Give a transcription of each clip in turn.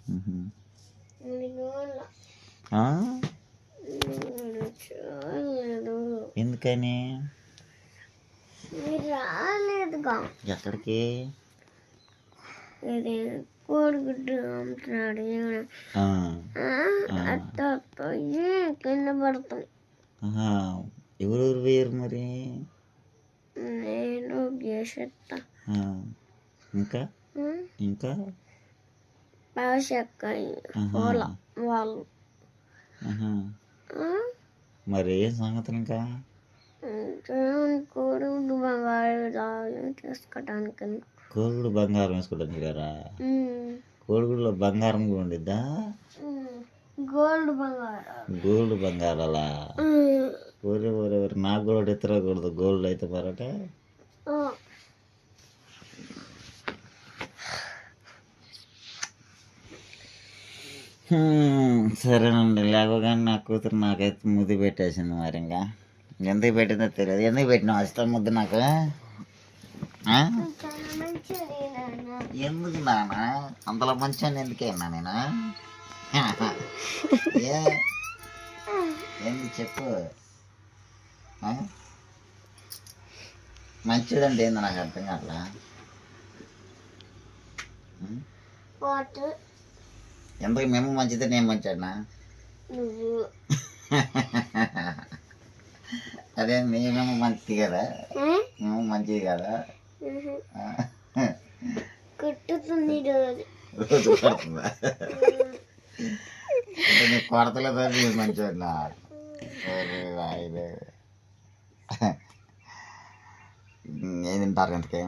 మ్మ్. ఆ? ఎందుకని రాలేదుగా ఎక్కడికి ఇది కోడిగుడ్డు అమ్ముతున్నాడు పోయి కింద పడుతుంది. ఎవరెవరు వేయరు మరి నేను గేసెత్తా ఇంకా ఇంకా పాషక్క పూల వాళ్ళు మరి ఏం సంగతులు ఇంకా కోడిగుడ్డు బంగారు చేసుకోవటానికి కోడిగుడ్డు బంగారం వేసుకోవడానికి గారా కోడిగుడ్లో బంగారం కూడా ఉండిద్దా గోల్డ్ బంగారాలా ఊరే ఊరే ఊరే నాకు కూడా ఎత్తరకూడదు గోల్డ్ అయితే మరట సరేనండి లేవగానే నా కూతురు నాకైతే ముద్దు పెట్టేసింది మరి ఇంకా ఎందుకు పెట్టిందో తెలియదు ఎందుకు పెట్టినావు అస్తా ముద్దు నాకు ఎందుకు నాన్న అంతలో మంచి ఎందుకైనా నేను ఎందుకు చెప్పు మంచిదంటే ఏంది నాకు అర్థం కావట్లా ఎందుకు మేము మంచిదే నేను మంచాడినా అదే మేమేమో మంచిది కదా మేము మంచిది కదా కుట్టుతుంది రోజు కొడుతుందా నీ కొడతలేదా నేను మంచివాడినా ఏం తింటారు ఇంతకీ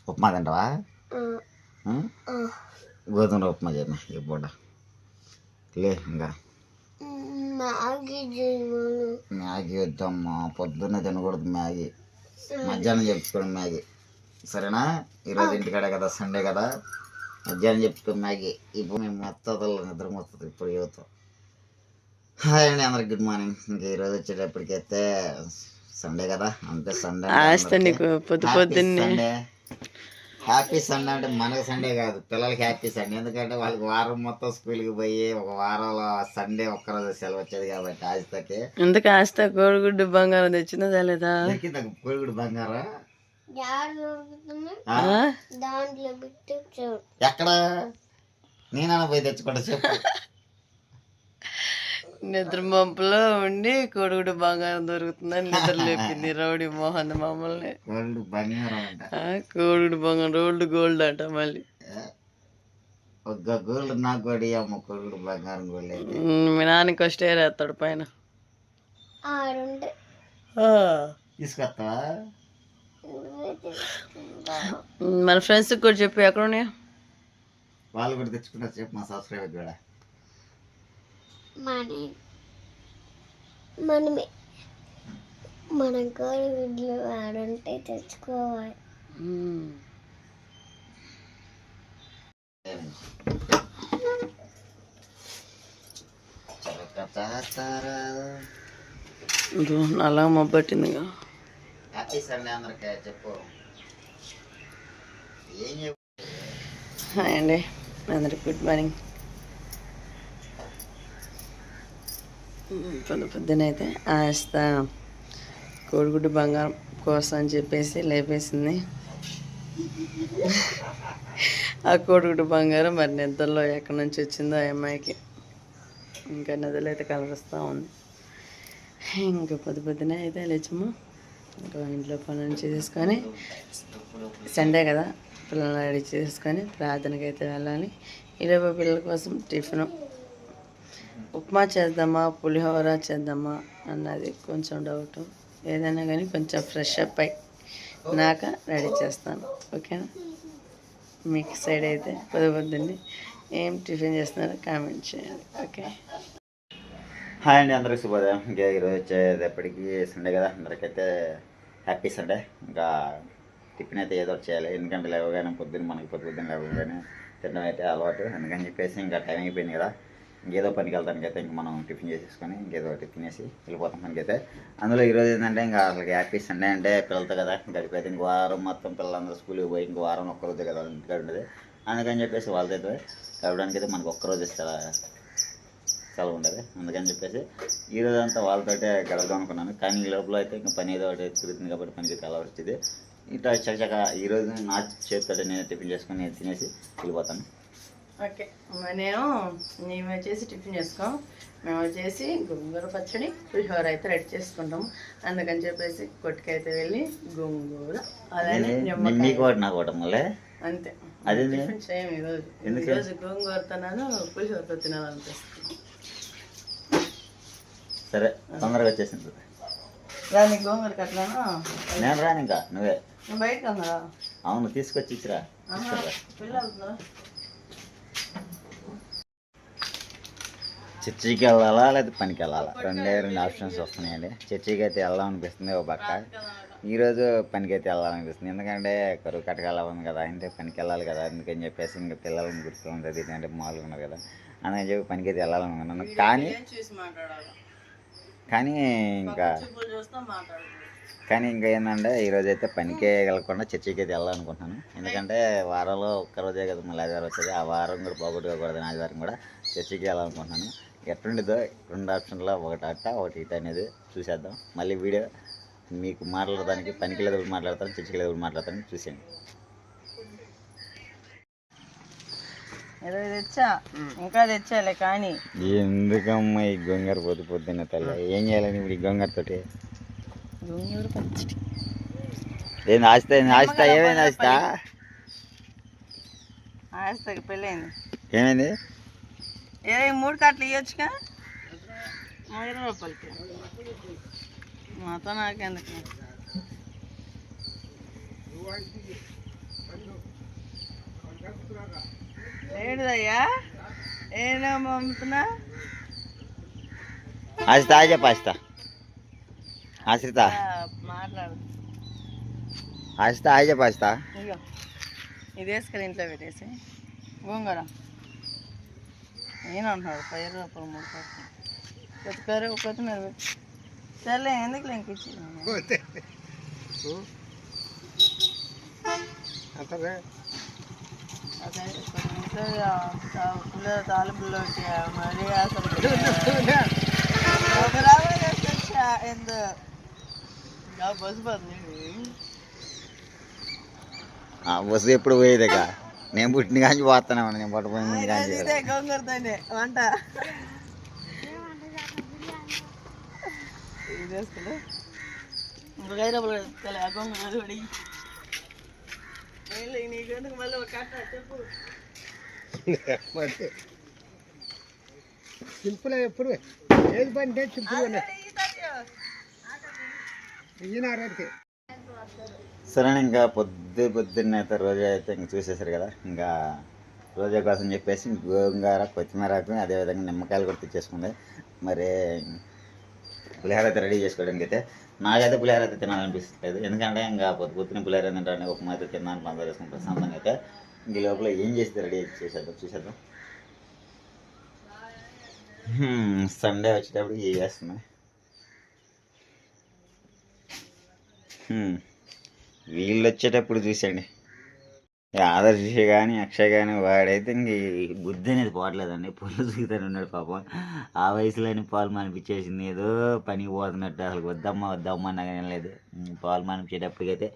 ఉప్మా తింటావా గోధుమ ఉప్మా చేయను ఈ పూట లే ఇంకా మ్యాగీ వద్దమ్మా పొద్దున్నే తినకూడదు మ్యాగీ మధ్యాహ్నం చెప్పుకోండి మ్యాగీ సరేనా ఈరోజు ఇంటికాడే కదా సండే కదా మధ్యాహ్నం చెప్పుకో మ్యాగీ ఇప్పుడు మేము మొత్తం నిద్ర మొత్తం ఇప్పుడు యువత హాయ్ అండి అందరికి గుడ్ మార్నింగ్ ఇంకా ఈరోజు వచ్చేటప్పటికైతే సండే కదా అంతే సండే సండే హ్యాపీ సండే అంటే మనకు సండే కాదు పిల్లలకి హ్యాపీ సండే ఎందుకంటే వాళ్ళకి వారం మొత్తం స్కూల్కి పోయి ఒక వారంలో సండే ఒక్కరోజు సెలవు వచ్చేది కాబట్టి ఆస్తకి ఎందుకు ఆస్త కోడిగుడ్డు బంగారం తెచ్చినా తెలేదా కోడిగుడ్డు బంగారం ఎక్కడ నేనైనా పోయి తెచ్చుకుంటా చెప్పు నిద్ర మంపులో ఉండి కోడిగుడ్డు బంగారం దొరుకుతుందని నిద్ర లేపింది రౌడీ మోహన్ మమ్మల్ని కోడిగుడ్డు బంగారం రోల్డ్ గోల్డ్ అంట మళ్ళీ ఒక గోల్డ్ నాకు కూడా అమ్మ కోడిగుడ్డు బంగారం గోల్డ్ మీ నాన్నకి వస్తే వేస్తాడు పైన తీసుకొస్తావా మన ఫ్రెండ్స్కి కూడా చెప్పి ఎక్కడ ఉన్నాయా వాళ్ళు కూడా తెచ్చుకుంటారు చెప్పు మా సబ్స్క్రైబర్ కూడా మనమే మనం కోడిగుడ్లు ఆడుంటే తెచ్చుకోవాలి అలా మొబ్బట్టిందిగా హ్యాపీ సండే అందరికీ చెప్పు హాయ్ అండి అందరికి గుడ్ మార్నింగ్ పొద్దునైతే ఆస్త కోడిగుడ్డు బంగారం కోసం అని చెప్పేసి లేపేసింది ఆ కోడిగుడ్డు బంగారం మరి నిద్రలో ఎక్కడి నుంచి వచ్చిందో ఆ అమ్మాయికి ఇంకా నిద్రలో అయితే కలరిస్తూ ఉంది ఇంకా పొద్దునే అయితే లేచము ఇంకా ఇంట్లో పనులు చేసేసుకొని సండే కదా పిల్లల్ని రెడీ చేసుకొని ప్రార్థనకి అయితే వెళ్ళాలి ఈరోజు పిల్లల కోసం టిఫిన్ ఉప్మా చేద్దామా పులిహోర చేద్దామా అన్నది కొంచెం డౌట్ ఏదైనా కానీ కొంచెం ఫ్రెష్ అప్ అయి నాక రెడీ చేస్తాను ఓకేనా మీకు సైడ్ అయితే పొద్దున్నే ఏం టిఫిన్ చేస్తున్నారో కామెంట్ చేయాలి ఓకే హాయ్ అండి అందరికి శుభోదయం ఇంకా ఈరోజు వచ్చేటప్పటికి సండే కదా అందరికైతే హ్యాపీ సండే ఇంకా టిఫిన్ అయితే ఏదో చేయాలి ఎందుకంటే లేవగానే పొద్దున్న లేవగానే తినడం అయితే అలవాటు అందుకని చెప్పేసి ఇంకా టైం అయిపోయింది కదా ఇంకేదో పనికి వెళ్తానికి అయితే ఇంక మనం టిఫిన్ చేసేసుకొని ఇంకేదో ఒకటి తినేసి వెళ్ళిపోతాం మనకైతే అందులో ఈరోజు ఏంటంటే ఇంకా అసలు హ్యాపీ సండే అంటే పిల్లలతో కదా గడిపైతే ఇంక వారం మొత్తం పిల్లలందరూ స్కూల్కి పోయి ఇంక వారం ఒక్కరోజే కదా ఇంటికాడ ఉండేది అందుకని చెప్పేసి వాళ్ళతో అయితే కలవడానికి అయితే మనకు ఒక్కరోజు ఇస్తారా సెలవు ఉండదు. అందుకని చెప్పేసి ఈరోజు అంతా వాళ్ళతోటే గడపదాం అనుకున్నాను. కానీ ఈ లోపల అయితే ఇంకా పని ఏదో ఒకటి తిరుగుతుంది కాబట్టి పనికి చాలా వచ్చింది. ఇట్లా చక్కగా ఈరోజు నా చేతితో నేను టిఫిన్ చేసుకొని నేను తినేసి వెళ్ళిపోతాను. ఓకే, మేము వచ్చేసి టిఫిన్ చేసుకోం. మేము వచ్చేసి గోంగూర పచ్చడి పులిహోర అయితే రెడీ చేసుకుంటాము. అందుకని చెప్పేసి కొట్టుకైతే వెళ్ళి గోంగూర అలానే నీకు ఒకటి నాకు ఒకటి మళ్ళీ అంతే. అదే టిఫిన్ చేయం ఈరోజు గోంగూరతో పులిహోరతో తినాలనిపిస్తుంది. సరే తొందరగా వచ్చేసింది. దానికి గోంగూర కట్టలేనా? నేను రాను, ఇంకా నువ్వే బయటకు ఉన్నారా? అవును, తీసుకొచ్చి ఇచ్చిరా. పిల్లలు చర్చికి వెళ్ళాలా లేదా పనికి వెళ్ళాలా, రెండు ఆప్షన్స్ వస్తున్నాయండి. చర్చికి అయితే వెళ్దాం అనిపిస్తుంది ఒక పక్క, ఈరోజు పనికి అయితే వెళ్ళాలనిపిస్తుంది. ఎందుకంటే కరువు కట్టగల ఉంది కదా, అంటే పనికి వెళ్ళాలి కదా. అందుకని చెప్పేసి ఇంకా పిల్లలను గుర్తుంది అంటే మామూలుగా ఉన్నారు కదా, అందుకని చెప్పి పనికి అయితే వెళ్ళాలనుకున్నాను. కానీ ఇంకా ఏంటంటే ఈరోజు అయితే పనికే వెళ్ళకుండా చర్చికి అయితే వెళ్ళాలనుకుంటున్నాను. ఎందుకంటే వారంలో ఒక్కరోజే కదా మళ్ళీ ఆదివారం వచ్చేది, ఆ వారం కూడా పోగొట్టుకోకూడదు. ఆదివారం కూడా చర్చికి వెళ్ళాలనుకుంటున్నాను. ఎట్లుండిదో రెండు ఆప్షన్లో ఒకటి అట్ట ఒకటి ఇట అనేది చూసేద్దాం. మళ్ళీ వీడియో మీకు మాట్లాడడానికి పనికి వెళ్ళేటప్పుడు మాట్లాడతాను, చర్చికి వెళ్ళేటప్పుడు మాట్లాడతాను, చూసేయండి. తెచ్చా ఇంకా తెచ్చాలే. కానీ ఎందుకమ్మా ఈ గొంగర పొద్దున్న తల్లి ఏం చేయాలని ఇప్పుడు ఈ గొంగరతోటి? గోంగూర పచ్చడి ఏంది ఆస్తా ఏమైంది ఆస్తాకి పెళ్ళైంది. ఏమైంది? 23 కట్టలు ఇవ్వచ్చుగా, 20 రూపాయలకి. మాతో నాకెందుకు ఏడుదయ్యా, ఏనా పంపుతున్నా? ఆస్తా చెప్ప ఆశ్రిత మాట్లాడు. ఆస్తా చెప్ప ఇగో ఇది వేసుకొని ఇంట్లో పెట్టేసి గోంగూర ఏనంటున్నాడు 10 రూపాయలు 3 కట్టలు కొత్తిమీర పెట్టి సర్లే ఎందుకు ఇంక ఇచ్చి తాలింపులోకి మరీ అసలు ఎందు బస్సు ఎప్పుడు పోయేదేగా, నేను పుట్టిన కానీ పోతానే ఉన్నా. నేను పట్టుపోయింది కానీ గోంగూరతోనే వంట ఇది వేసుకుంటే ఇంకా 5 రూపాయలు గోంగూర పడి నీకెందుకు మళ్ళీ ఒక కట్ట చెప్పు. సింపుల్ ఎప్పుడు ఏది పంటే సింపుల్ సరే. ఇంకా పొద్దున్న అయితే రోజా అయితే ఇంక చూసేసారు కదా, ఇంకా రోజా కోసం చెప్పేసి గోంగూర కొత్తిమీరకు అదేవిధంగా నిమ్మకాయలు కూడా తెచ్చేసుకుంది. మరి పులిహోర అయితే రెడీ చేసుకోవడానికి అయితే నాకైతే పులిహోర అయితే తినాలనిపిస్తుంది. ఎందుకంటే ఇంకా పొద్దున్న పులిహోర తింటాను, ఉప్మా అయితే తిన్నాను పంప చేసుకుని ప్రశాంతంగా అయితే ఇంక లోపల ఏం చేస్తే రెడీ చూసేద్దాం. సండే వచ్చేటప్పుడు ఏం చేస్తున్నాయి వీళ్ళు వచ్చేటప్పుడు చూసండి. ఆదర్శ కానీ అక్షయ్ కానీ వాడైతే ఇంక బుద్ధి అనేది పోవట్లేదండి. పొల్లు చూగుతానే ఉన్నాడు పాపం. ఆ వయసులోని పాలు మానిపించేసింది, ఏదో పనికి పోతున్నట్టు. అసలు వద్దమ్మా అన్నా కానీ లేదు. పాలు మానిపించేటప్పటికైతే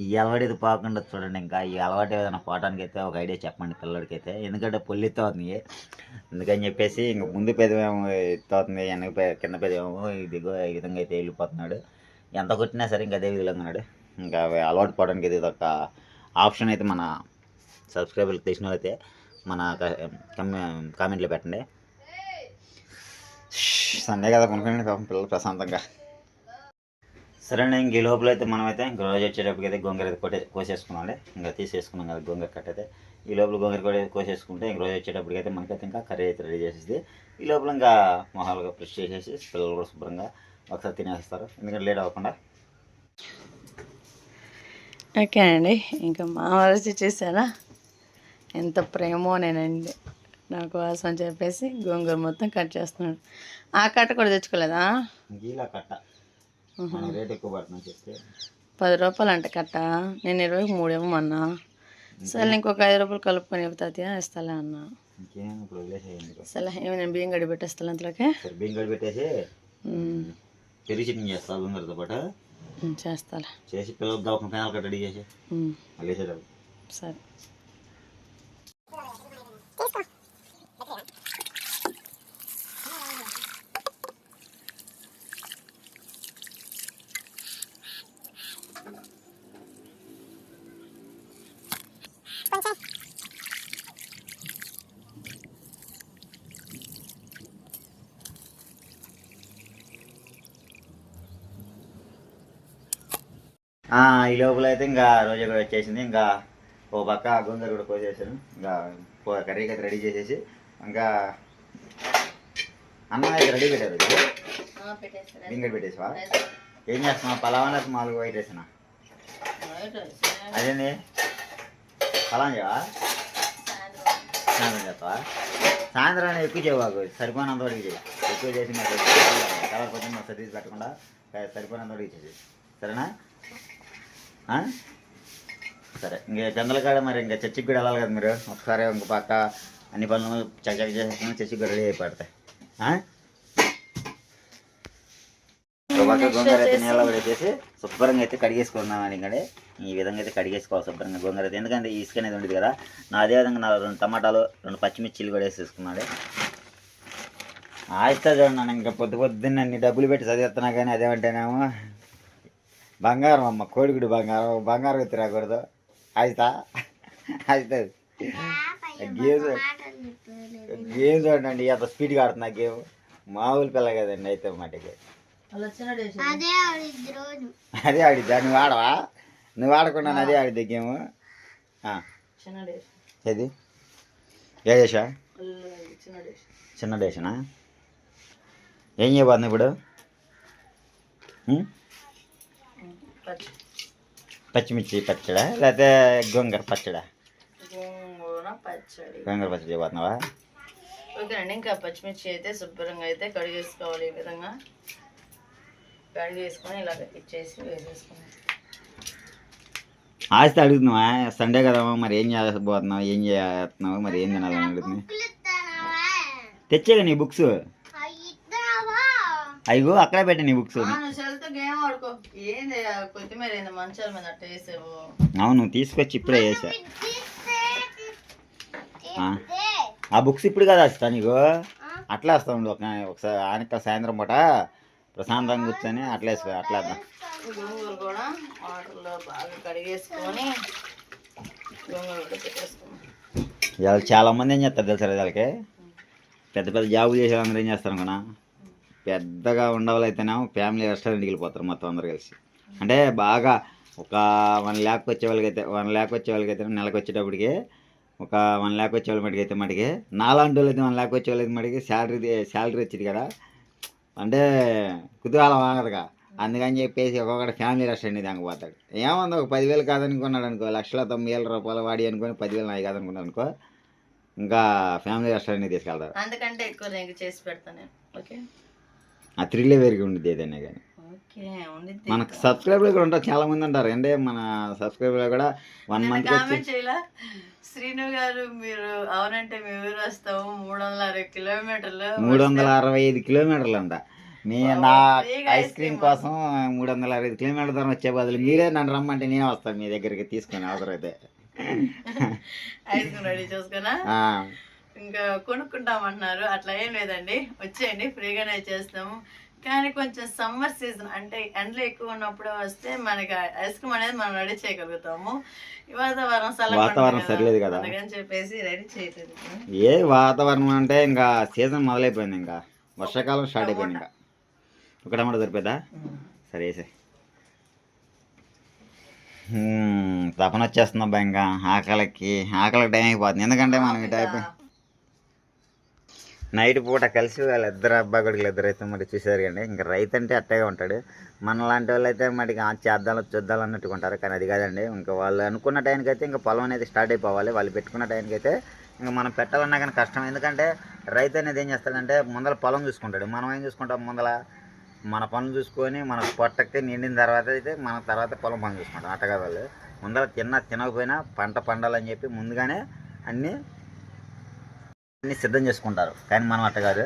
ఈ అలవాటు అయితే పోకుండా చూడండి. ఇంకా ఈ అలవాటు ఏదైనా పోవడానికి అయితే ఒక ఐడియా చెప్పండి పిల్లడికి అయితే. ఎందుకంటే పొల్లు ఎత్తవుతుంది, అందుకని చెప్పేసి ఇంక ముందు పెదవేమో ఎత్తవుతుంది, కింద పెదవేమో ఇదిగో ఈ విధంగా అయితే వెళ్ళిపోతున్నాడు. ఎంత కొట్టినా సరే ఇంకా అదే విధంగా ఉన్నాడు. ఇంకా అలవాటు పోవడానికి ఇది ఒక ఆప్షన్ అయితే మన సబ్స్క్రైబర్లకు తెలిసిన అయితే మన కామెంట్లో పెట్టండి. సండే కదా కొనుక్కోండి పాపం పిల్లలు ప్రశాంతంగా. సరేండి, ఇంక ఈ లోపల అయితే మనమైతే ఇంక రోజు వచ్చేటప్పటికి అయితే గోంగూర అయితే కోసేసుకున్నాండి. ఇంకా తీసేసుకున్నాం కదా గోంగూర కట్ట అయితే. ఈ లోపల గోంగూర కూడా కోసేసుకుంటే ఇంక రోజు వచ్చేటప్పటికి అయితే మనకైతే ఇంకా కర్రీ అయితే రెడీ చేసేసి ఈ లోపల ఇంకా మొహాలుగా ఫ్రెష్ చేసేసి పిల్లలు కూడా శుభ్రంగా ఒకసారి తినేస్తారు, ఎందుకంటే లేట్ అవ్వకుండా. ఓకే అండి, ఇంకా మా వరసి చేశారా ఎంత ప్రేమోనేనండి నా కోసం చెప్పేసి గోంగూర మొత్తం కట్ చేస్తున్నాడు. ఆ కట్ట కూడా తెచ్చుకోలేదా? ఇలా కట్ట రేట్ ఎక్కువ పడుతుంది చెప్తే 10 రూపాయలు అంట కట్ట. నేను 23 ఇవ్వమన్నా. సరే ఇంకొక 5 రూపాయలు కలుపుకొని ఇవ్వతాతయ్య ఇస్తాలే అన్న. ఇంకేం ఇప్పుడు వదిలేసేయండి. సరే ఏమి నేను బియ్యం గడి పెట్టేస్తాను అంతలోకే. సరే బియ్యం కడి పెట్టేసి పెరుగు చట్నీ చేస్తా గోంగూరతో పాటు చేస్తాలే. చేసి పిల్లలు దవకం పెనాలు కట్ట రెడీ చేసి మళ్ళీ వేసేటప్పుడు. సరే ఈ లోపల అయితే ఇంకా రోజు కూడా వచ్చేసింది. ఇంకా ఓ పక్క గోంగూర కూడా కోసేసాను. ఇంకా కర్రీకి అయితే రెడీ చేసేసి ఇంకా అన్నం అయితే రెడీ పెట్టారు. బింగడి పెట్టేసావా? ఏం చేస్తున్నా? పలావా మామూలుగా వైట్ వేసినా? అదేంది పలాం చేయవా? సాయంత్రం చేస్తావా? సాయంత్రం ఎక్కువ చేయవాకు, సరిపోయినంత వరకు చేయి. ఎక్కువ చేసి నాకు కలర్ కొంచెం సర్వీస్ పెట్టకుండా సరిపోయినంత వరకు చేసి సరేనా? సరే ఇంక పెందల కాడ మరి ఇంకా చర్చికి కూడా వెళ్ళాలి కదా మీరు. ఒకసారి ఇంక పక్క అన్ని పనులు చక్క చేసేసుకుని చర్చికి కూడా రెడీ అయిపోతాయి. పక్క గోంగూర అయితే నీళ్ళ పడేసేసి శుభ్రంగా అయితే కడిగేసుకున్నామని ఇక్కడ ఈ విధంగా అయితే కడిగేసుకోవాలి శుభ్రంగా గోంగూర అయితే. ఎందుకంటే ఈ ఇసుక అనేది ఉండేది కదా. అదేవిధంగా నా 2 టమాటాలు 2 పచ్చిమిర్చిలు కూడా వేసేసుకున్నాడు. ఆయిస్తా చూడండి ఇంకా పొద్దున్నే అన్ని డబ్బులు పెట్టి చదివేస్తున్నా కానీ అదేమంటేనేమో బంగారం అమ్మ, కోడిగుడి బంగారం, బంగారం ఎత్తి రాకూడదు. ఆయిస్తా ఆయిస్తుంది. గేమ్ చూడండి ఎంత స్పీడ్గా ఆడుతున్నా గేమ్. మామూలు పిల్ల కదండి అయితే మాటకి. అదే ఆడిద్దా? నువ్వు ఆడవా? నువ్వు ఆడకుండా అదే ఆడిద్దా గేమ్. ఏది ఏ చేసా? చిన్న డేషనా? ఏం చేయబోతున్నా ఇప్పుడు? పచ్చిమిర్చి పచ్చడా లేకపోతే గోంగూర పచ్చడా? గోంగూర పచ్చడి చేయబోతున్నావా? ఓకేనండి. ఇంకా పచ్చిమిర్చి అయితే శుభ్రంగా అయితే కడిగేసుకోవాలి. ఈ విధంగా కడిగేసుకొని ఇలా ఇచ్చేసి వేసేసుకున్నాం. ఆస్తి అడుగుతున్నావా? సండే కదమ్మా, మరి ఏం చేయబోతున్నావు, ఏం చేస్తున్నావు, మరి ఏం తినాలని అడుగుతుంది. తెచ్చేగా నీ బుక్స్ అయ్యో అక్కడే పెట్టా నీ బుక్స్. గేమ్ ఆడుకో. ఏంది కొత్తిమీర ఏంది మంచాల మీద అట్ట వేసావు? అవును తీసుకొచ్చి ఇప్పుడే వేసా. ఆ బుక్స్ ఇప్పుడు కదా వస్తా నీకు. అట్లా వస్తా ఉండు ఒకసారి ఆనక సాయంత్రం పూట ప్రశాంతంగా కూర్చొని అట్లా వేసుకో. అట్లా గోంగూర కూడా వాటర్లో బాగా కడిగేసుకొని గోంగూర కూడా పెట్టేసుకున్నాం. ఇవాళ చాలా మంది ఏం చేస్తారు తెలుసా? వాళ్ళకి పెద్ద పెద్ద జాబులు చేసే అందరూ ఏం చేస్తారు అనుకున్నా, పెద్దగా ఉండవాలైతేనేమో ఫ్యామిలీ రెస్టారెంట్కి వెళ్ళిపోతారు మొత్తం అందరు కలిసి. అంటే బాగా ఒక 1 lakh వచ్చే వాళ్ళకైతే 1 lakh వచ్చే వాళ్ళకైతే నెలకు వచ్చేటప్పటికి ఒక 1 lakh వచ్చే వాళ్ళ మటుకు అయితే మటుకి నాలాంటి వాళ్ళు అయితే 1 lakh వచ్చే వాళ్ళకి మటుకి శాలరీ వచ్చింది కదా. అంటే కుతూహలం ఆగదుగా. అందుకని చెప్పేసి ఒక్కొక్కటి ఫ్యామిలీ రెస్టారెంట్ దాకపోతాడు. ఏముంది ఒక 10,000 కాదనుకున్నాడు అనుకో, 1,90,000 రూపాయలు వాడి అనుకొని 10,000 నాయి కాదనుకున్నాడు అనుకో, ఇంకా ఫ్యామిలీ రెస్టారెంట్కి తీసుకెళ్తారు. అందుకంటే ఎక్కువ నేను చేసి పెడతాను. ఓకే, ఆ థ్రిల్లే వేరుగా ఉండిద్ది ఏదైనా కానీ. మనకు సబ్స్క్రైబర్లు కూడా ఉంటారు, చాలా మంది ఉంటారు. అంటే మన సబ్స్క్రైబర్లు కూడా 1 month చేయాల. శ్రీను గారు మీరు అవునంటే మీ ఊరు వస్తాము 360 కిలోమీటర్లు 365 కిలోమీటర్లు అంట. నా ఐస్ క్రీమ్ కోసం 365 కిలోమీటర్ల దూరం వచ్చే బదులు మీరే నన్ను రమ్మంటే నేనే వస్తాను మీ దగ్గరికి తీసుకొని అవసరమైతే. ఐస్ క్రీమ్ రెడీ చేసుకున్నా ఇంకా కొనుక్కుంటామంటున్నారు. అట్లా ఏం లేదండి, వచ్చేయండి ఫ్రీగానే చేస్తాము. కానీ కొంచెం సమ్మర్ సీజన్ అంటే ఎండలు ఎక్కువ ఉన్నప్పుడు వస్తే మనకి ఐస్ క్రీమ్ అనేది మనం రెడీ చేయగలుగుతాము. వాతావరణం సరిలేదు కదా అని చెప్పేసి రెడీ చేయలేదు. ఏ వాతావరణం అంటే ఇంకా సీజన్ మొదలైపోయింది, ఇంకా వర్షాకాలం స్టార్ట్ అయిపోయింది. ఇంకా ఒక టమాటా సరిపోద్దా? సరే వేసే. తపన వచ్చేస్తున్నా అబ్బా, ఇంకా ఆకలికి టైం అయిపోతుంది. ఎందుకంటే మనం ఈ టైప్ నైట్ పూట కలిసి వాళ్ళిద్దరు అబ్బా కొడుకులు ఇద్దరైతే మరి చూసారు కండి. ఇంకా రైతు అంటే అట్టగా ఉంటాడు. మన లాంటి వాళ్ళు అయితే మరి చేద్దాం చూద్దాం అన్నట్టుగా ఉంటారు. కానీ అది కాదండి, ఇంకా వాళ్ళు అనుకున్న టైంకి అయితే ఇంకా పొలం అనేది స్టార్ట్ అయిపోవాలి. వాళ్ళు పెట్టుకున్న టైంకి అయితే ఇంకా మనం పెట్టాలన్నా కానీ కష్టం. ఎందుకంటే రైతు అనేది ఏం చేస్తాడంటే ముందర పొలం చూసుకుంటాడు. మనం ఏం చూసుకుంటాం, ముందర మన పనులు చూసుకొని మన పొట్టకి నిండిన తర్వాత అయితే మన తర్వాత పొలం పనులు చూసుకుంటాం. అట్టగా వాళ్ళు ముందర తినకపోయినా పంట పండాలని చెప్పి ముందుగానే అన్నీ సిద్ధం చేసుకుంటారు. కానీ మనం అట్ట కాదు,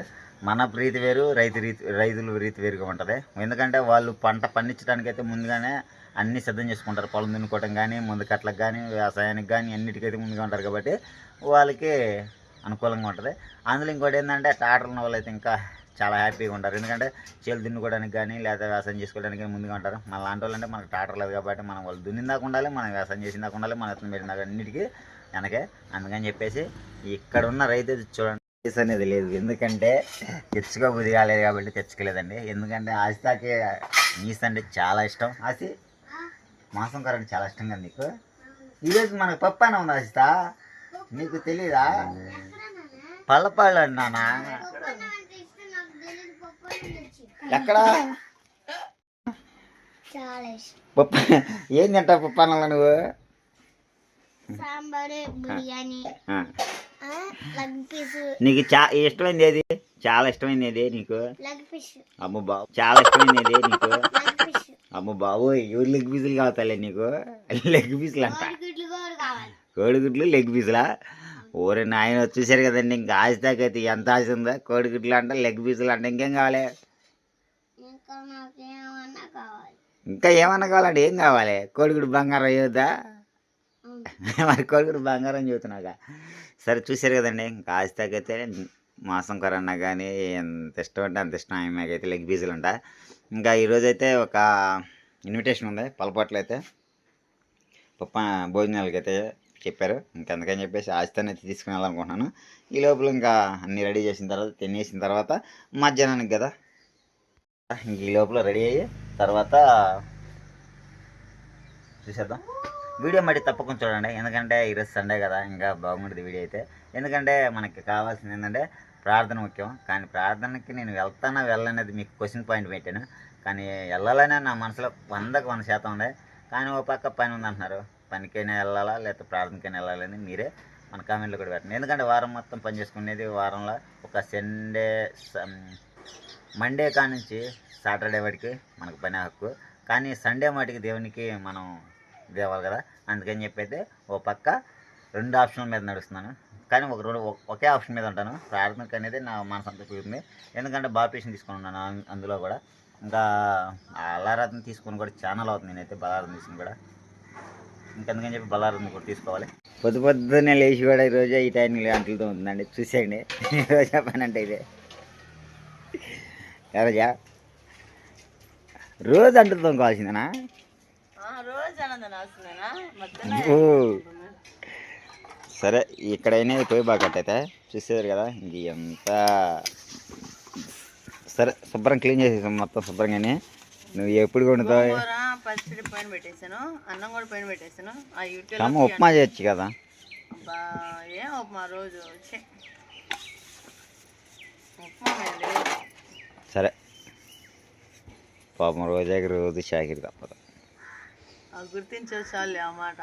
మన రీతి వేరు, రైతుల రీతి వేరుగా ఉంటుంది. ఎందుకంటే వాళ్ళు పంట పండించడానికైతే ముందుగానే అన్నీ సిద్ధం చేసుకుంటారు. పొలం దున్నుకోవడం కానీ, ముందు కట్లకు కానీ, వ్యవసాయానికి కానీ అన్నిటికైతే ముందుగా ఉంటారు కాబట్టి వాళ్ళకి అనుకూలంగా ఉంటుంది. అందులో ఇంకోటి ఏంటంటే ట్రాక్టర్ ఉన్న వాళ్ళు అయితే ఇంకా చాలా హ్యాపీగా ఉంటారు. ఎందుకంటే చేలు దున్నుకోవడానికి కానీ లేదా వ్యవసాయం చేసుకోవడానికి కానీ ముందుగా ఉంటారు. మన లాంటి వాళ్ళు అంటే మనకు ట్రాక్టర్ లేదు కాబట్టి మనం వాళ్ళు దున్నిందాకా ఉండాలి, మనం వ్యవసాయం చేసిందాకా ఉండాలి, మన ఎత్తున పెట్టిన అన్నిటికీ వెనకే. అందుకని చెప్పేసి ఇక్కడ ఉన్న రైతు చూడండి అనేది లేదు. ఎందుకంటే తెచ్చుకోబుద్ధి కాలేదు కాబట్టి తెచ్చుకోలేదండి. ఎందుకంటే ఆశతాకి నీస్ అంటే చాలా ఇష్టం. ఆశి మాంసం కూర అంటే చాలా ఇష్టం కదా నీకు. ఈరోజు మనకు పప్పు అన్న ఉంది ఆశిత, నీకు తెలీదా? పళ్ళపాళ్ళు అన్నానా? ఎక్కడా చాలా ఇష్టం. పప్పు ఏం తింటావు పప్పు అన్నంలో నువ్వు? Sambar, biryani, leg piece. నీకు ఇష్టమైంది ఏది? చాలా ఇష్టమైంది ఏది నీకు? Leg piece. అమ్మ బాబు చాలా ఇష్టమైంది ఏది నీకు? Leg piece. అమ్మ బాబు ఎవరు లెగ్ పీసులు కావుతాలే నీకు? లెగ్ పీసులు అంట, గుడ్లు కూడా కావాలి. కోడిగుడ్లు లెగ్ పీసులా? ఓరే నాయన వచ్చేసారు కదండి. ఇంకా ఆశతాకైతే ఎంత ఆశ ఉందా? కోడిగుడ్లు అంట, లెగ్ పీసులు అంట, ఇంకేం కావాలి? ఇంకా నాకు ఏమన్నా కావాలి. ఇంకా ఏమన్నా కావాలంటే ఏం కావాలి? కోడిగుడ్డు బంగారం అయ్యొద్దా? మరి కోడిగుడ్డు బంగారం చెబుతున్నాగా. సరే చూసారు కదండి. ఇంకా ఆశతాకైతే మాంసం కూర అన్నా కానీ ఎంత ఇష్టం అంటే అంత ఇష్టం. ఆమెకైతే లెగ్ పీసులు అంట. ఇంకా ఈరోజైతే ఒక ఇన్విటేషన్ ఉంది పలపాట్లు అయితే భోజనాలకైతే చెప్పారు. ఇంకందుకని చెప్పేసి ఆశతోనే అయితే తీసుకుని వెళ్ళాలనుకుంటున్నాను. ఈ లోపల ఇంకా అన్నీ రెడీ చేసిన తర్వాత తినేసిన తర్వాత మధ్యాహ్నానికి కదా, ఇంక ఈ లోపల రెడీ అయ్యి తర్వాత చూసేద్దాం. వీడియో మరి తప్పకుండా చూడండి. ఎందుకంటే ఈరోజు సండే కదా, ఇంకా బాగుంటుంది వీడియో అయితే. ఎందుకంటే మనకి కావాల్సింది ఏంటంటే ప్రార్థన ముఖ్యం. కానీ ప్రార్థనకి నేను వెళ్తానా వెళ్ళనేది మీకు క్వశ్చన్ పాయింట్ పెట్టాను. కానీ వెళ్ళాలనే నా మనసులో 100% ఉంది. కానీ ఓ పక్క పని ఉందంటున్నారు. పనికైనా వెళ్ళాలా లేకపోతే ప్రార్థనకైనా వెళ్ళాలని మీరే మన కామెంట్లో కూడా పెట్టండి. ఎందుకంటే వారం మొత్తం పని చేసుకునేది వారంలో ఒక మండే కానుంచి సాటర్డే వరకు మనకు పని హక్కు. కానీ సండే మాటికి దేవునికి మనం దేవాలి కదా. అందుకని చెప్పైతే ఓ పక్క 2 ఆప్షన్ల మీద నడుస్తున్నాను. కానీ ఒకే ఆప్షన్ మీద ఉంటాను. ప్రార్థనకు అనేది నా మనసు అంతా చూస్తుంది. ఎందుకంటే బాప్టిజం తీసుకుని ఉన్నాను అందులో కూడా. ఇంకా అల్లారాధన తీసుకుని కూడా ఛానల్ అవుతుంది. నేనైతే బలారాధన తీసుకుని కూడా ఇంకెందుకని చెప్పి బలారాధన కూడా తీసుకోవాలి. పొద్దున్నే లేచి కూడా ఈరోజు ఈ టైం అంటులతో ఉంటుందండి. చూసేయండి రోజా పని అంటే ఇదే. రోజా రోజు అంటులతో కావాల్సిందేనా? సరే ఇక్కడైనా పోయి బాగా కట్టయితే చూసేది కదా. ఇంక ఎంత సరే శుభ్రం క్లీన్ చేసేసాం మొత్తం శుభ్రంగానే. నువ్వు ఎప్పుడు వండుతావు? పచ్చడి పైన పెట్టేసాను, అన్నం కూడా పైన పెట్టేసాను. అమ్మ ఉప్మా చేయొచ్చు కదా. ఏం ఉప్మా రోజు ఉప్మా లేదు. సరే పాపం రోజాకి రోజు చాకిరి తప్పదు. గుర్తించావు చాలు ఆ మాట.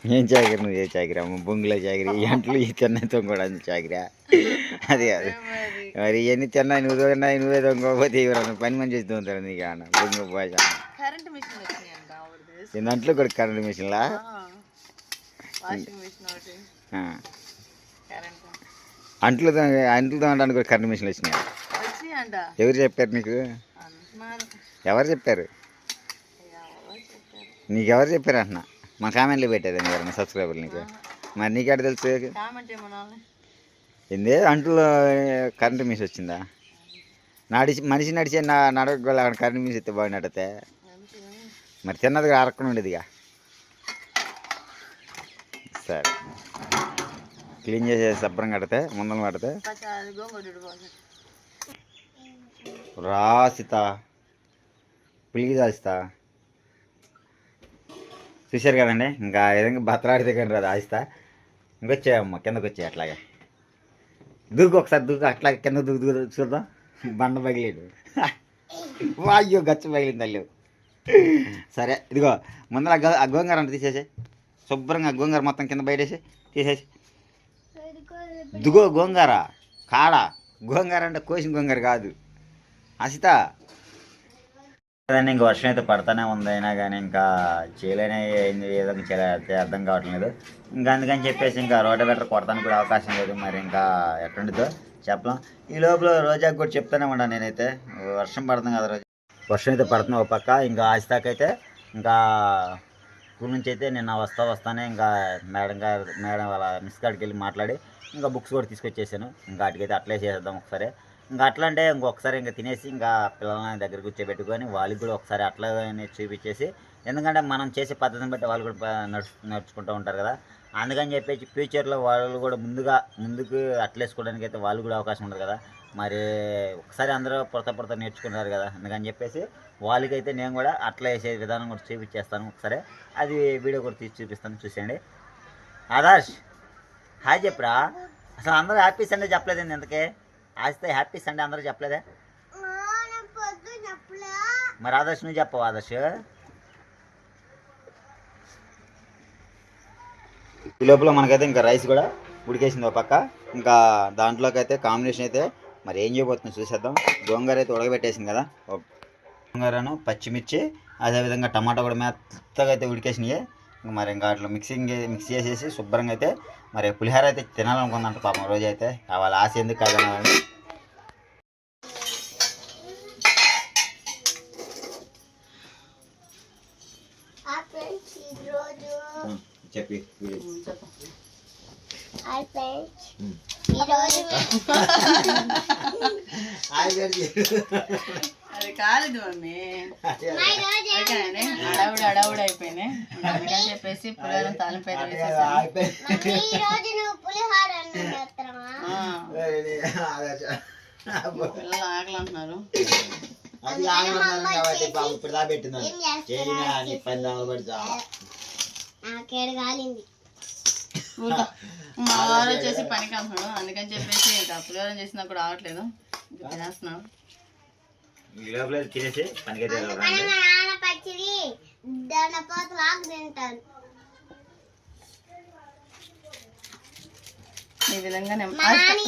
ఏం చాకిరి? నువ్వు ఏ చాకిరి అమ్మ? బొంగులో చాకిరి, ఎంట్లు ఈ తిన్నతో కూడా చాకిరా? అది కాదు మరి. ఇవన్నీ తిన్నాయి నువ్వు తిన్నాయి, నువ్వే తొంగపోతే ఎవరన్నా పని మంచి చేస్తూ ఉంటారు నీకు అన్న బొంగ పోయా. దాంట్లో కూడా కరెంట్ మిషన్లా? అంట్లు తోమడానికి కూడా కరెంట్ మిషన్లు వచ్చినాయి. ఎవరు చెప్పారు నీకు? ఎవరు చెప్పారు నీకు? ఎవరు చెప్పారు అంటున్నా? మా కామెంట్లో పెట్టేది ఎవరన్నా సబ్స్క్రైబర్లు నీకు? మరి నీకెట తెలుసు? ఏంది అంట్లో కరెంట్ మిషన్ వచ్చిందా? మనిషి నడిచే నడవగల కరెంట్ మిషన్ ఇస్తే బాగున్నట్టయితే. మరి తిన్నది అరక్కన ఉండేదిగా. సరే క్లీన్ చేసే శుభ్రం కడితే ముందర పడితే రాసిత పులికి రాసితా. చూశారు కదండి. ఇంకా విధంగా బతలాడితే కానీ రాదు ఆసితా. ఇంకొచ్చాయమ్మ కిందకు వచ్చాయి. అట్లాగే దూకు ఒకసారి దూకు, అట్లాగే కింద దూకు చూద్దాం. బండ పగిలేడు. అయ్యో గచ్చ పగిలింది అల్లు. సరే ఇదిగో ముందర ఆ గోంగార అంటే తీసేసి శుభ్రంగా గోంగార మొత్తం కింద బయటేసి తీసేసి. దిగో గోంగార కాడ. గోంగార అంటే కోసిన గోంగార కాదు ఆసిత. కదండి, ఇంక వర్షం అయితే పడతానే ఉంది. అయినా కానీ ఇంకా చేయలేని ఏ విధంగా చేయాలి అర్థం కావట్లేదు. ఇంకా అందుకని చెప్పేసి ఇంకా రోటవేటర్ కొడతానికి కూడా అవకాశం లేదు. మరి ఇంకా ఎట్టుండిద్దో చెప్పలేం. ఈ లోపల రోజాకి కూడా చెప్తానే ఉన్నాను నేనైతే, వర్షం పడుతుంది కదా రోజా, వర్షం అయితే పడుతుంది ఒక పక్క. ఇంకా ఆస్తాకైతే ఇంకా స్కూల్ నుంచి అయితే నిన్న వస్తానే ఇంకా మేడం వాళ్ళ మిస్ కాడికి వెళ్ళి మాట్లాడి ఇంకా బుక్స్ కూడా తీసుకొచ్చేసాను. ఇంకా వాటికైతే అట్లే చేసేద్దాం ఒకసారి. ఇంకా అట్లా అంటే ఇంకొకసారి ఇంకా తినేసి ఇంకా పిల్లలని దగ్గర కూర్చోబెట్టుకొని వాళ్ళకి కూడా ఒకసారి అట్లానే చూపించేసి, ఎందుకంటే మనం చేసే పద్ధతిని బట్టి వాళ్ళు కూడా నడుచుకుంటూ ఉంటారు కదా. అందుకని చెప్పేసి ఫ్యూచర్లో వాళ్ళు కూడా ముందుకు అట్లేసుకోవడానికి అయితే వాళ్ళు కూడా అవకాశం ఉంటుంది కదా. మరి ఒకసారి అందరూ పొరత నేర్చుకుంటారు కదా. అందుకని చెప్పేసి వాళ్ళకైతే నేను కూడా అట్లా వేసే విధానం కూడా చూపించేస్తాను ఒకసారి. అది వీడియో కూడా తీసి చూపిస్తాను, చూసేయండి. ఆదర్శ్ హాయ్ చెప్పురా. అసలు అందరూ హ్యాపీ సండే చెప్పలేదండి ఇంతకే. ఆస్తే హ్యాపీ సండే అందరూ చెప్పలేదే. మరి ఆదర్శ్ నువ్వు చెప్పవు. ఆదర్శ్ ఈ లోపల మనకైతే ఇంకా రైస్ కూడా ఉడికేసింది ఒక పక్క. ఇంకా దాంట్లోకి అయితే కాంబినేషన్ అయితే మరి ఏం చేయబోతుందో చూసేద్దాం. గోంగూర అయితే ఉడకబెట్టేసింది కదా, గోంగూరను పచ్చిమిర్చి అదేవిధంగా టమాటా కూడా మెత్తగా అయితే ఉడికేసినాయి. మరి ఇంకా అట్లా మిక్స్ చేసేసి శుభ్రంగా అయితే మరి పులిహోర అయితే తినాలనుకుందంట పాపం రోజు అయితే. వాళ్ళ ఆశ ఎందుకు కాదన్నారని చెప్పి అది కాలేదు మమ్మీ, అడవుడు అయిపోయినాయి. అందుకని చెప్పేసి పులిహోర తాలింపు అయితే వేసేసాను. పిల్లలు ఆకలి అంటున్నారు. మా వారు వచ్చేసి పనికి అంటున్నాడు. అందుకని చెప్పేసి ఇంకా పులిహోర చేసినా కూడా ఆగట్లేదు, ఇంకా తినేస్తున్నాడు. ఈ విధంగా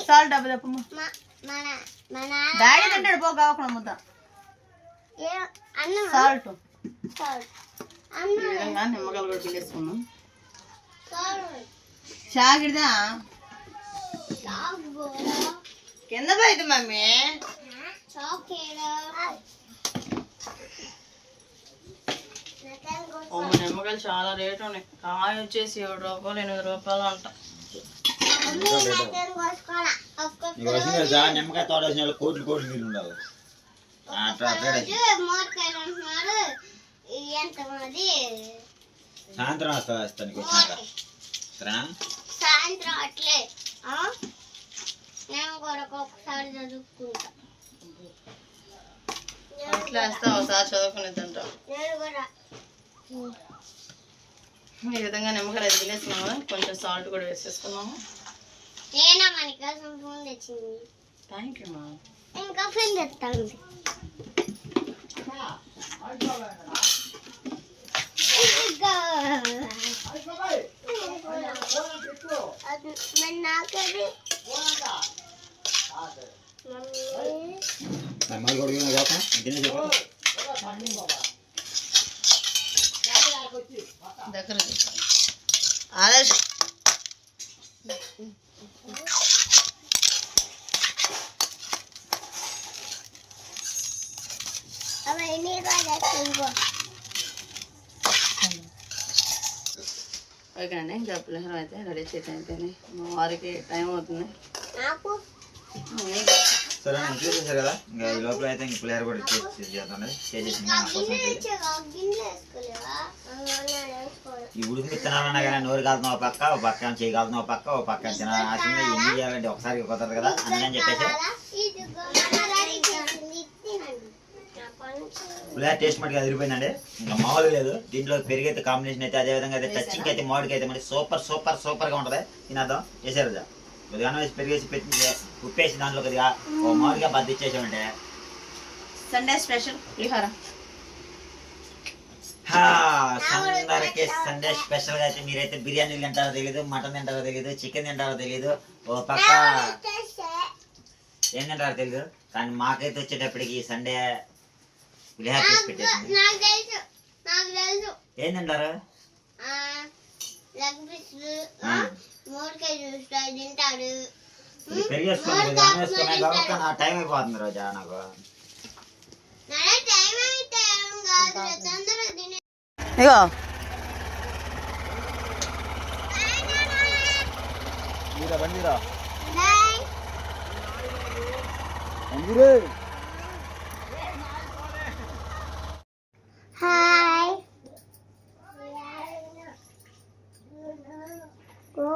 సాల్ట్ డబ్బు తప్పమ్మా. డాడీ తింటాడు పో కావకుండా ముద్ద సాల్ట్. ఈ విధంగా నిమ్మకాయలు కూడా పిల్లేసుకున్నాం. షాగిడిదా కింద పోయింది మమ్మీ. నిమ్మకాయలు చాలా రేటు ఉన్నాయి. కాయ వచ్చేసి 7 రూపాయలు 8 రూపాయలు అంట. నిమ్మకాయ తోడేసిన కోట్లు నీళ్ళు ఉండాలి. సాయంత్రం వస్తాను సాయంత్రం అట్లే నేను కూడా ఒక్కొక్కసారి చదువుకుంటా. ఎట్లా వేస్తా ఒకసారి చదువుకునేదంట. నేను కూడా ఈ విధంగా నిమ్మకాయలు అది తినేస్తున్నాము కదా, కొంచెం సాల్ట్ కూడా వేసేసుకున్నాము. నేనా మన కోసం ఫోన్ తెచ్చింది. థ్యాంక్ యూ మా. ఇంకా ఫోన్ తెస్తాను. దగ్గర ఆదర్శ్ ఓకేనండి. ఇంకా పులిహోర అయితే రెడీ చేయటం అయితేనే మా వారికి టైం అవుతుంది. సరే చూసేసారు కదా. ఇంకా ఈ లోపల అయితే ఇంక పులిహోర కూడా ఈ ఉడికి విత్తనాలన్నా కానీ నోరు కాలుతున్నా ఒక పక్క చేయి కాలుతున్నా ఒక పక్క తినాల్సిందే. ఎన్ని చేయాలంటే ఒకసారి కుదరదు కదా. అందుకని చెప్పేసి పులిహోర టేస్ట్ మటుకు అదిరిపోయిందండి. ఇంకా మామూలు లేదు. దీంట్లో పెరుగు అయితే కాంబినేషన్ అయితే అదేవిధంగా అయితే టచింగ్ అయితే మామిడికి అయితే మరి సూపర్గా ఉంటుంది. తినేద్దాం. చేసారు కొద్దిగా వేసి పెరిగేసి పెట్టి ఉప్పేసి దాంట్లో కొద్దిగా ఓ మామిడిగా బద్ద ఇచ్చేసామంటే సండే స్పెషల్ పులిహోర. అందరికీ సండే స్పెషల్ గా అయితే మీరైతే బిర్యానీలు తింటారో తెలియదు, మటన్ తింటారో తెలియదు, చికెన్ తింటారో తెలియదు, ఓ పక్క ఏం తింటారో తెలియదు. కానీ మాకైతే వచ్చేటప్పటికి సండే పులిహార చేసి పెట్టేసింది. నాకు తెలుసు నాకు తెలుసు ఏం తింటారు? లెగ్ పీసులు మూడికాయ జ్యూస్ తింటాడు. పెరిగేసుకుని వేసుకునే కాబట్టి నా టైం అయిపోతుంది రోజా నాకు. టైం అయితే కాదు తొందరగా తినే. ఇగో హాయ్ ఓ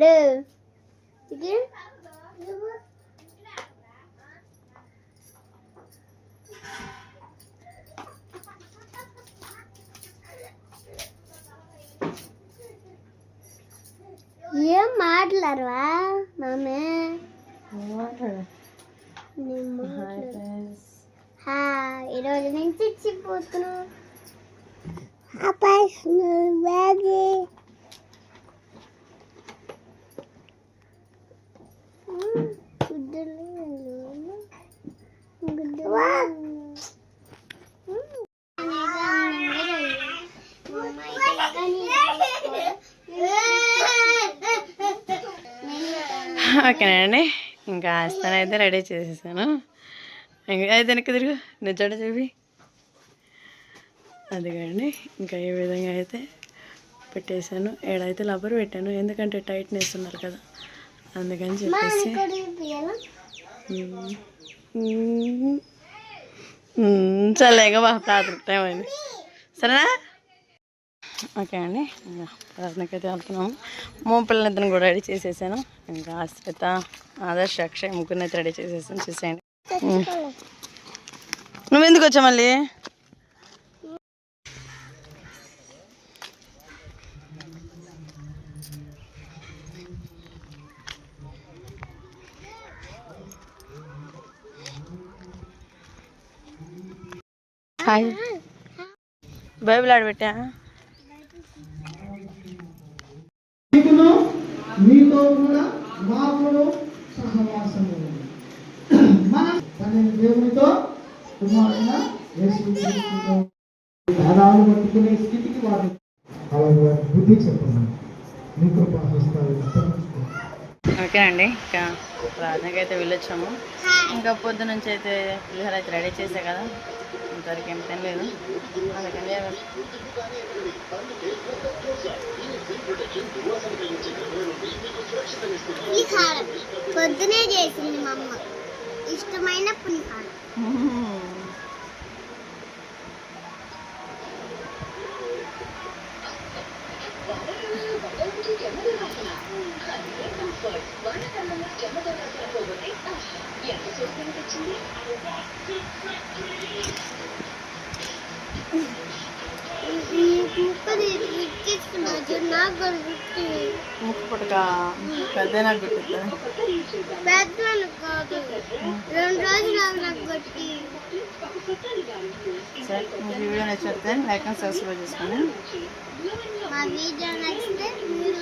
రే ఇది ఏం మాట్లాడవా మామే? ఈరోజు నుంచి ఇచ్చిపోతున్నావు. ఓకేనండి, ఇంకా ఆస్తానైతే రెడీ చేసేసాను. ఇంకా అయితే వెనక్కి తిరుగు నిజడ చెప్పి అదిగండి. ఇంకా ఈ విధంగా అయితే పెట్టేశాను. ఏడైతే లబ్బర్ పెట్టాను, ఎందుకంటే టైట్నెస్ ఉన్నారు కదా అందుకని చెప్పేసి. చల్లేగా బాగా రాత్రి టైం అయింది. సరేనా? ఓకే అండి, ఇంకా ప్రార్థనకైతే వెళ్తున్నాము. పిల్లలిద్దరిని కూడా రెడీ చేసేసాను. ఇంకా ఆశ్రిత, ఆదర్శ, అక్షయ్ ముగ్గురిని అయితే రెడీ చేసేసాను. చూసేయండి. నువ్వెందుకు వచ్చా మళ్ళీ? హాయ్, బైబిల్ ఆడబెట్టా. మీతో కూడా మాకుడు సహవాసము మన దేవునితో కుమారుడైన యేసుక్రీస్తుతో పాదాలు పట్టుకునే స్థితికి వారు బుద్ధి చెప్పండి. మీ కృపా హస్తాలు. ఓకే అండి, ఇంకా ప్రార్థనకి అయితే వెళ్ళొచ్చాము. ఇంకా పొద్దు నుంచి అయితే పులిహోర అయితే రెడీ చేసా కదా, ఇంతవరకు ఏం తినలేదు. అందుకని పొద్దునే చేసింది మా అమ్మ ఇష్టమైన పులిహార. ముక్కు పుట్టక పెద్ద నాకు గుర్తుంది. పెద్దలు కాదు, 2 రోజులు నాకు బట్టి. సరే, మీకు వీడియో నచ్చితే లైక్ అండ్ సబ్స్క్రైబ్ చేసుకోండి. మా వీడియో నచ్చితే మీరు